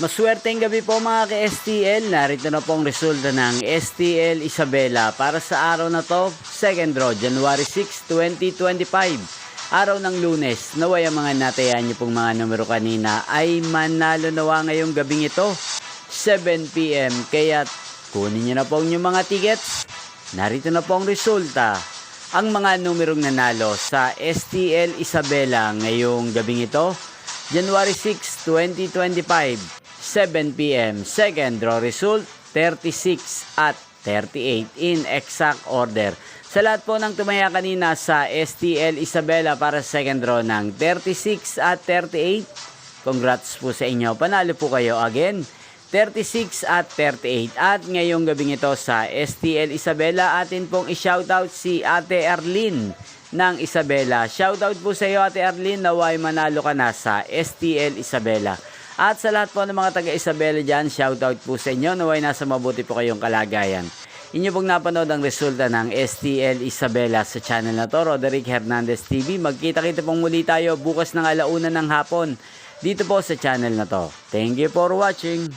Maswerteng gabi po mga ka-STL. Narito na pong resulta ng STL Isabela para sa araw na to, second draw, January 6, 2025. Araw ng Lunes. Naway ang mga natayan niyo pong mga numero kanina ay manalo nawa ngayong gabing ito, 7 PM. Kaya kunin niyo na po yung mga tickets. Narito na po ang resulta. Ang mga numerong nanalo sa STL Isabela ngayong gabing ito, January 6, 2025. 7 PM. Second draw result, 36 at 38 in exact order. Sa lahat po ng tumaya kanina sa STL Isabela para sa second draw ng 36 at 38, congrats po sa inyo. Panalo po kayo again. 36 at 38. At ngayong gabing ito sa STL Isabela, atin pong i-shoutout si Ate Arlene ng Isabela. Shoutout po sa iyo Ate Arlene, naway manalo ka na sa STL Isabela. At sa lahat po ng mga taga-Isabela dyan, shoutout po sa inyo. Naway nasa mabuti po kayong kalagayan. Inyo pong napanood ang resulta ng STL Isabela sa channel na to, Roderick Hernandez TV. Magkita-kita pong muli tayo bukas ng 1:00 ng hapon dito po sa channel na to. Thank you for watching.